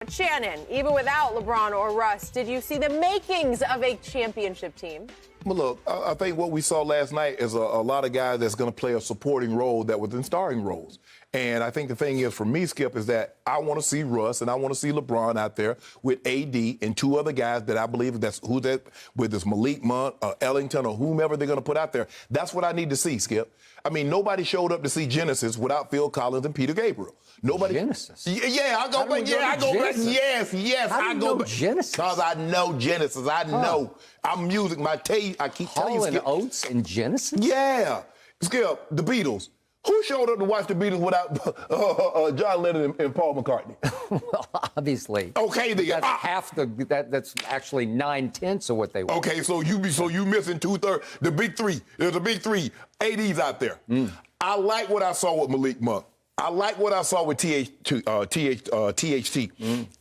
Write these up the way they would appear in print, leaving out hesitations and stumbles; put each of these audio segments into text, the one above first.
Shannon, even without LeBron or Russ, did you see the makings of a championship team? Well, look, I think what we saw last night is a lot of guys that's going to play a supporting role that was in starring roles. And I think the thing is, for me, Skip, is that I want to see Russ and I want to see LeBron out there with AD and two other guys that I believe with this Malik Monk, Ellington, or whomever they're going to put out there. That's what I need to see, Skip. I mean, nobody showed up to see Genesis without Phil Collins and Peter Gabriel. Nobody. Genesis. Yeah, I go back. Yeah, I go back. Yes, How do you know back. Genesis? Because I know Genesis. I know. I'm music. My taste. I keep telling you, Skip. Hall & Oates and Genesis? Yeah. Skip, the Beatles. Who showed up to watch the Beatles without John Lennon and Paul McCartney? Well, obviously. Okay, then. That's actually 9/10 of what they were. Okay, so you missing 2/3. The big three. There's a big three. AD's out there. I like what I saw with Malik Monk. I like what I saw with THT.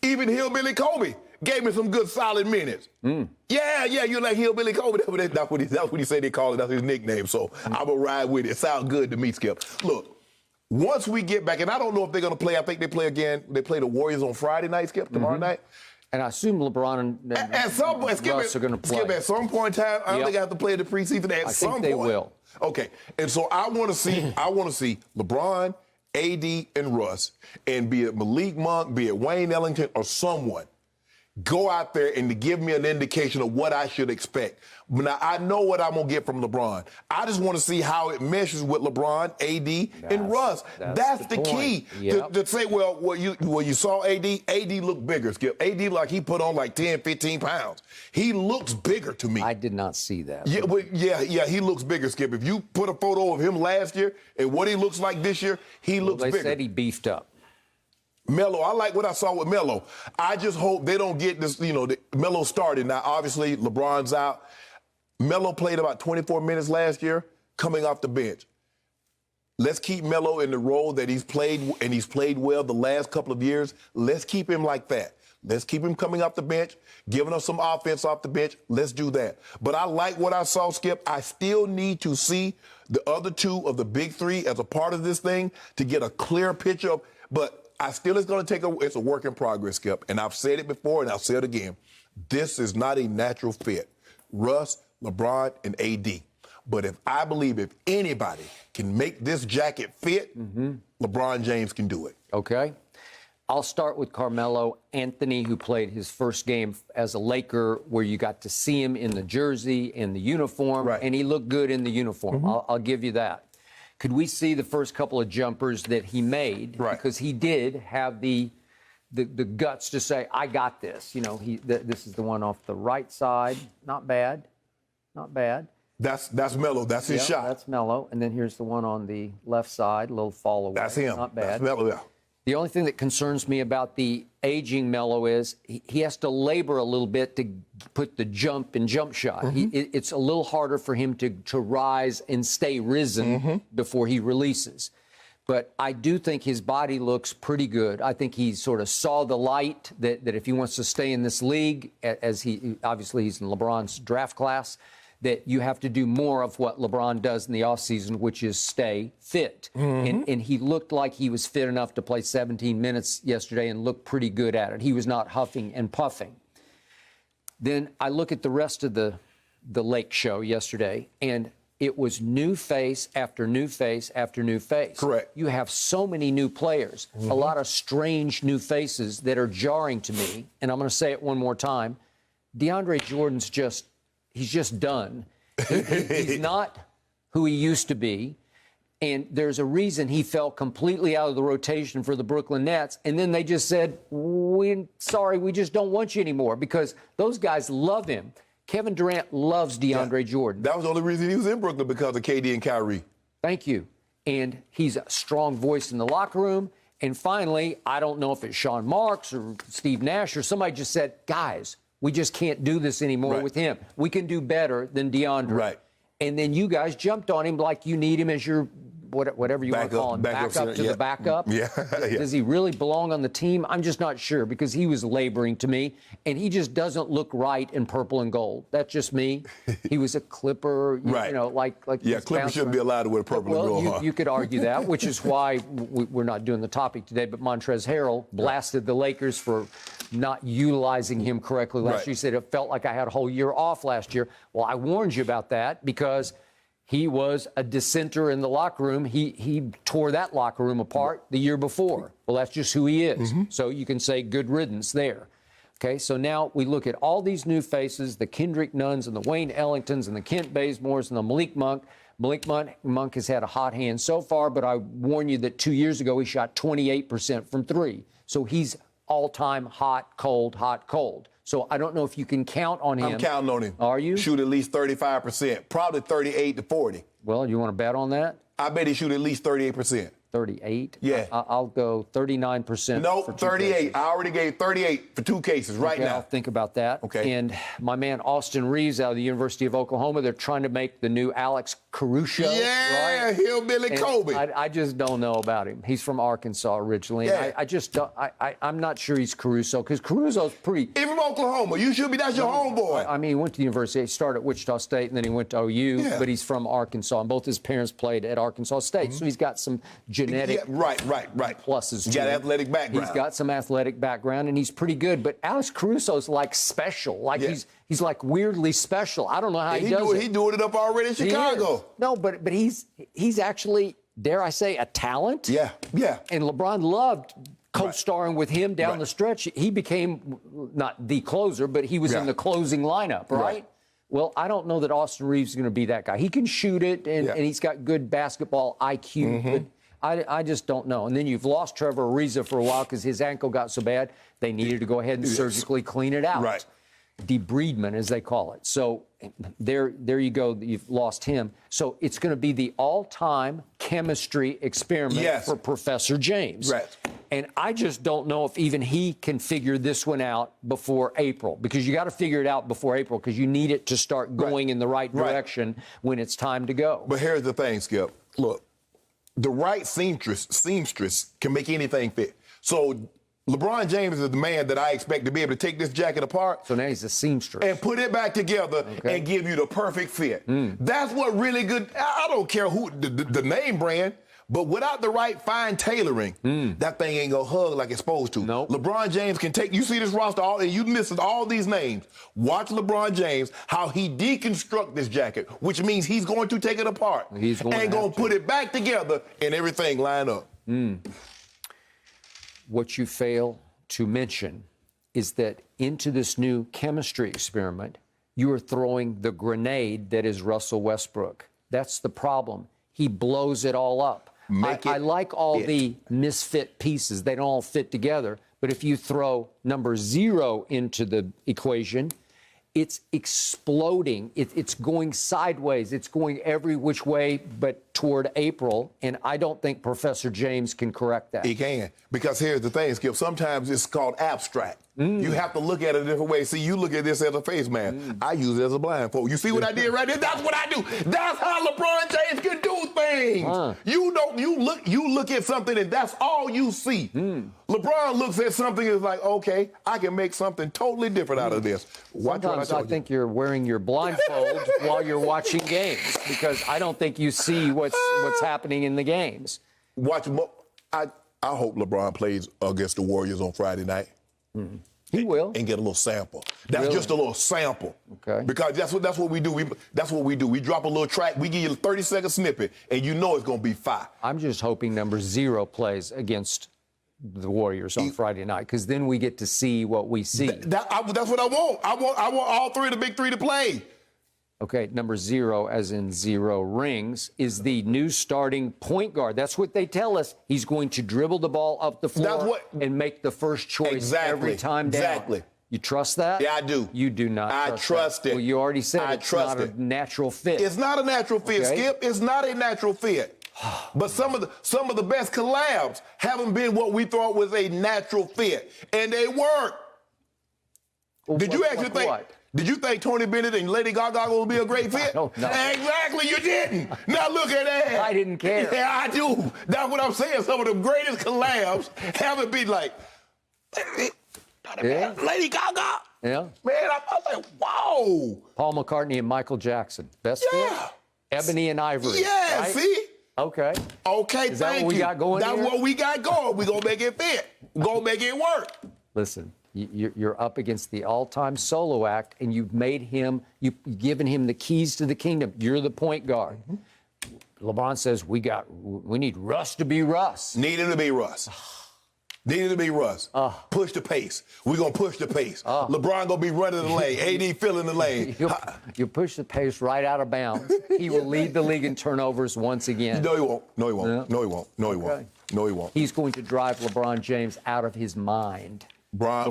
Even Hillbilly Kobe gave me some good solid minutes. Yeah, you like Hillbilly Kobe. That's what he said they call it. That's his nickname. So I'm going to ride with it. It sounds good to me, Skip. Look, once we get back, and I don't know if they're going to play. I think they play again. They play the Warriors on Friday night, Skip, tomorrow night. And I assume LeBron and at some point, Russ are going to play. Skip, at some point in time, I don't think I have to play the preseason. At some point. I think they will. Okay, and so I want to see LeBron, AD, and Russ, and be it Malik Monk, be it Wayne Ellington, or someone, go out there and to give me an indication of what I should expect. Now, I know what I'm going to get from LeBron. I just want to see how it meshes with LeBron, AD, and Russ. That's the key. To say, well, you saw AD looked bigger, Skip. AD, like he put on like 10, 15 pounds. He looks bigger to me. I did not see that. Yeah, he looks bigger, Skip. If you put a photo of him last year and what he looks like this year, he looks bigger. They said he beefed up. Melo, I like what I saw with Melo. I just hope they don't get this, Melo started. Now, obviously, LeBron's out. Melo played about 24 minutes last year coming off the bench. Let's keep Melo in the role that he's played, and he's played well the last couple of years. Let's keep him like that. Let's keep him coming off the bench, giving us some offense off the bench. Let's do that. But I like what I saw, Skip. I still need to see the other two of the big three as a part of this thing to get a clear picture of, but it's going to take it's a work in progress, Skip. And I've said it before and I'll say it again. This is not a natural fit. Russ, LeBron, and AD. But I believe if anybody can make this jacket fit, LeBron James can do it. Okay. I'll start with Carmelo Anthony, who played his first game as a Laker, where you got to see him in the jersey, in the uniform, and he looked good in the uniform. I'll give you that. Could we see the first couple of jumpers that he made? Because he did have the guts to say, I got this. This is the one off the right side. Not bad. Not bad. That's Melo. That's his shot. That's Melo. And then here's the one on the left side, a little fall away. That's him. Not bad. That's Melo, yeah. The only thing that concerns me about the aging Melo is he has to labor a little bit to put the jump shot. It's a little harder for him to rise and stay risen before he releases. But I do think his body looks pretty good. I think he sort of saw the light that if he wants to stay in this league, as obviously he's in LeBron's draft class, that you have to do more of what LeBron does in the offseason, which is stay fit. And he looked like he was fit enough to play 17 minutes yesterday and looked pretty good at it. He was not huffing and puffing. Then I look at the rest of the Lake show yesterday, and it was new face after new face after new face. Correct. You have so many new players, a lot of strange new faces that are jarring to me. And I'm going to say it one more time. DeAndre Jordan's he's just done. He's not who he used to be. And there's a reason he fell completely out of the rotation for the Brooklyn Nets. And then they just said, sorry, we just don't want you anymore, because those guys love him. Kevin Durant loves DeAndre Jordan. That was the only reason he was in Brooklyn, because of KD and Kyrie. Thank you. And he's a strong voice in the locker room. And finally, I don't know if it's Sean Marks or Steve Nash or somebody just said, guys, we just can't do this anymore with him. We can do better than DeAndre. And then you guys jumped on him like you need him as your whatever you want to call him, backup to the backup. Yeah. Does he really belong on the team? I'm just not sure because he was laboring to me, and he just doesn't look right in purple and gold. That's just me. He was a Clipper, right. like yeah. Clippers shouldn't be allowed to wear purple and gold. Well, you could argue that, which is why we're not doing the topic today. But Montrezl Harrell blasted the Lakers for not utilizing him correctly last year. He said it felt like I had a whole year off last year. Well, I warned you about that because he was a dissenter in the locker room. He tore that locker room apart the year before. Well, that's just who he is. So you can say good riddance there. Okay, so now we look at all these new faces, the Kendrick Nunns and the Wayne Ellingtons and the Kent Bazemores and the Malik Monk. Malik Monk has had a hot hand so far, but I warn you that 2 years ago he shot 28% from three. So he's all-time hot, cold, hot, cold. So I don't know if you can count on him. I'm counting on him. Are you? Shoot at least 35%, probably 38 to 40. Well, you want to bet on that? I bet he shoot at least 38%. 38? Yeah. I'll go 39%. No, for 38. cases. I already gave 38 for two cases right now. I'll think about that. Okay. And my man Austin Reeves out of the University of Oklahoma, they're trying to make the new Alex Caruso. Yeah, right? Hillbilly And Kobe. I just don't know about him. He's from Arkansas originally. Yeah. I just don't. I'm not sure he's Caruso because Caruso's pretty. Even from Oklahoma, you should be. That's your homeboy. I mean, he went to the university. He started at Wichita State, and then he went to OU. Yeah. But he's from Arkansas, and both his parents played at Arkansas State. So he's got some genetic right. pluses. He's got athletic background. He's got some athletic background, and he's pretty good. But Alex Caruso's like special. Like he's like weirdly special. I don't know how he does it. He's doing it up already in Chicago. No, but he's actually, dare I say, a talent. Yeah. And LeBron loved co-starring with him down the stretch. He became not the closer, but he was in the closing lineup, right? Well, I don't know that Austin Reeves is going to be that guy. He can shoot it, and he's got good basketball IQ, but I just don't know. And then you've lost Trevor Ariza for a while because his ankle got so bad, they needed to go ahead and surgically clean it out. Right. Debridement, as they call it. So there you go. You've lost him. So it's going to be the all-time chemistry experiment for Professor James. Right. And I just don't know if even he can figure this one out before April, because you got to figure it out before April because you need it to start going in the right direction when it's time to go. But here's the thing, Skip. Look, the right seamstress can make anything fit. So LeBron James is the man that I expect to be able to take this jacket apart. So now he's a seamstress. And put it back together and give you the perfect fit. That's what really good. I don't care who the name brand, but without the right fine tailoring, that thing ain't gonna hug like it's supposed to. Nope. LeBron James can take. You see this roster, and you listed all these names. Watch LeBron James how he deconstruct this jacket, which means he's going to take it apart and gonna put it back together, and everything line up. What you fail to mention is that into this new chemistry experiment, you are throwing the grenade that is Russell Westbrook. That's the problem. He blows it all up. I like all the misfit pieces. They don't all fit together. But if you throw number 0 into the equation, it's exploding. It's going sideways. It's going every which way but toward April. And I don't think Professor James can correct that. He can. Because here's the thing, Skip. Sometimes it's called abstract. You have to look at it a different way. See, you look at this as a face man. I use it as a blindfold. You see what I did right there? That's what I do. That's how LeBron James can do things. You look at something and that's all you see. LeBron looks at something and is like, okay, I can make something totally different out of this. Sometimes I think you're wearing your blindfold while you're watching games because I don't think you see what's happening in the games. I hope LeBron plays against the Warriors on Friday night. He will. And get a little sample. That's just a little sample. Okay. Because that's what we do. That's what we do. We drop a little track. We give you a 30-second snippet, and you know it's going to be fire. I'm just hoping number 0 plays against the Warriors on Friday night, because then we get to see what we see. That's what I want. I want all three of the big three to play. Okay, number 0, as in 0 rings, is the new starting point guard. That's what they tell us. He's going to dribble the ball up the floor and make the first choice every time down. Exactly. You trust that? Yeah, I do. You do not. I trust it. Well, you already said it's not a natural fit. It's not a natural fit, Skip. It's not a natural fit. But some of the best collabs haven't been what we thought was a natural fit, and they work. Well, Did you actually think? What? Did you think Tony Bennett and Lady Gaga would be a great fit? don't know. Exactly, you didn't. Now look at that. I didn't care. Yeah, I do. That's what I'm saying. Some of the greatest collabs haven't been like, Yeah. Lady Gaga. Yeah. Man, I was like, whoa. Paul McCartney and Michael Jackson. Best Yeah. fit? Ebony and Ivory. Yeah, right? see? Okay. Okay, Is that thank what we you. got going That's here? what we got going. We're going to make it fit. We're going to make it work. Listen, you're up against the all-time solo act, and you've you've given him the keys to the kingdom. You're the point guard. LeBron says we need Russ to be Russ. Needed to be Russ. Needed to be Russ. Push the pace. We're going to push the pace. LeBron going to be running the lane. AD filling the lane. You push the pace right out of bounds. He will lead the league in turnovers once again. No, he won't. No, he won't. Yeah. No, he won't. No, he Okay. won't. No, he won't. He's going to drive LeBron James out of his mind. Brian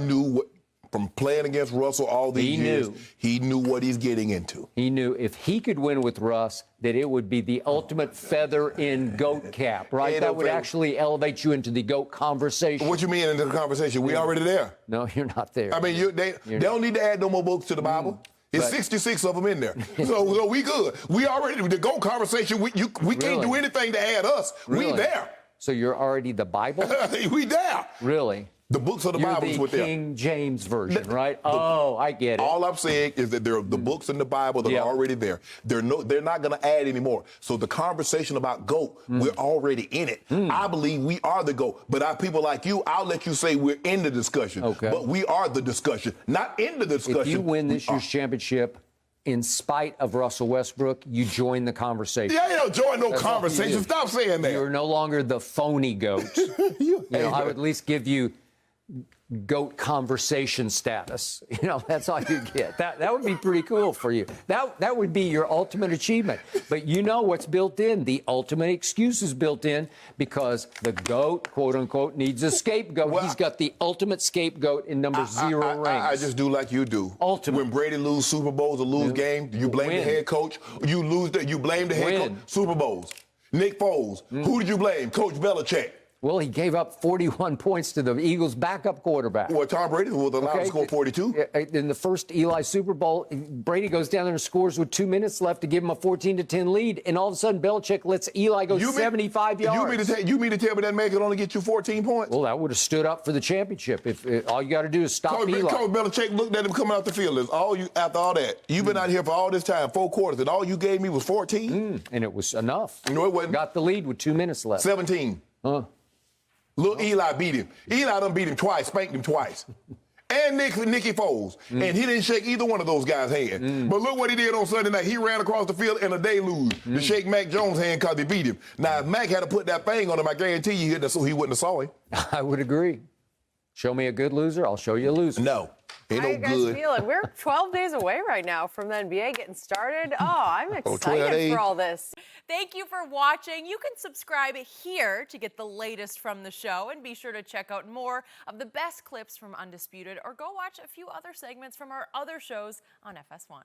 knew what, from playing against Russell all these years, he knew what he's getting into. He knew if he could win with Russ, that it would be the ultimate feather in GOAT cap, right? That would actually elevate you into the GOAT conversation. What you mean into the conversation? We already there. No, you're not there. I mean, they don't need to add no more books to the Bible. It's 66 of them in there. So we good. We already, the GOAT conversation, we can't do anything to add us. Really? We there. So you're already the Bible? We there. Really? The books of the You're Bible is the what they are. King James version, right? I get it. All I'm saying is that there are the books in the Bible that are already there. They're not going to add anymore. So the conversation about GOAT, we're already in it. I believe we are the GOAT. But people like you, I'll let you say we're in the discussion. Okay. But we are the discussion, not in the discussion. If you win this year's championship, in spite of Russell Westbrook, you join the conversation. Yeah, you don't join no That's all you conversation. do. Stop saying that. You're no longer the phony GOAT. I would at least give you GOAT conversation status. That's all you get. That would be pretty cool for you. That would be your ultimate achievement. But you know what's built in? The ultimate excuse is built in because the GOAT, quote unquote, needs a scapegoat. Well, he's got the ultimate scapegoat in number 0 rings. I just do like you do. Ultimate. When Brady lose Super Bowls or lose games, you blame the head coach. You blame the head coach. Super Bowls. Nick Foles. Who did you blame? Coach Belichick. Well, he gave up 41 points to the Eagles' backup quarterback. Well, Tom Brady was allowed to score 42. In the first Eli Super Bowl, Brady goes down there and scores with 2 minutes left to give him a 14-10 lead, and all of a sudden Belichick lets Eli go 75 yards. You mean to tell me that man could only get you 14 points? Well, that would have stood up for the championship. If all you got to do is stop Eli. Coach Belichick looked at him coming out the field. After all that, you've been out here for all this time, 4 quarters, and all you gave me was 14? And it was enough. No, it wasn't. Got the lead with 2 minutes left. 17. Look, Eli beat him. Eli done beat him twice, spanked him twice. And Nicky Foles. And he didn't shake either one of those guys' hand. But look what he did on Sunday night. He ran across the field in a deluge to shake Mac Jones' hand because he beat him. Now, if Mac had to put that thing on him, I guarantee you he wouldn't have saw him. I would agree. Show me a good loser, I'll show you a loser. No. Ain't How no you guys good. feeling? We're 12 days away right now from the NBA getting started. Oh, I'm excited for all this. Thank you for watching. You can subscribe here to get the latest from the show, and be sure to check out more of the best clips from Undisputed, or go watch a few other segments from our other shows on FS1.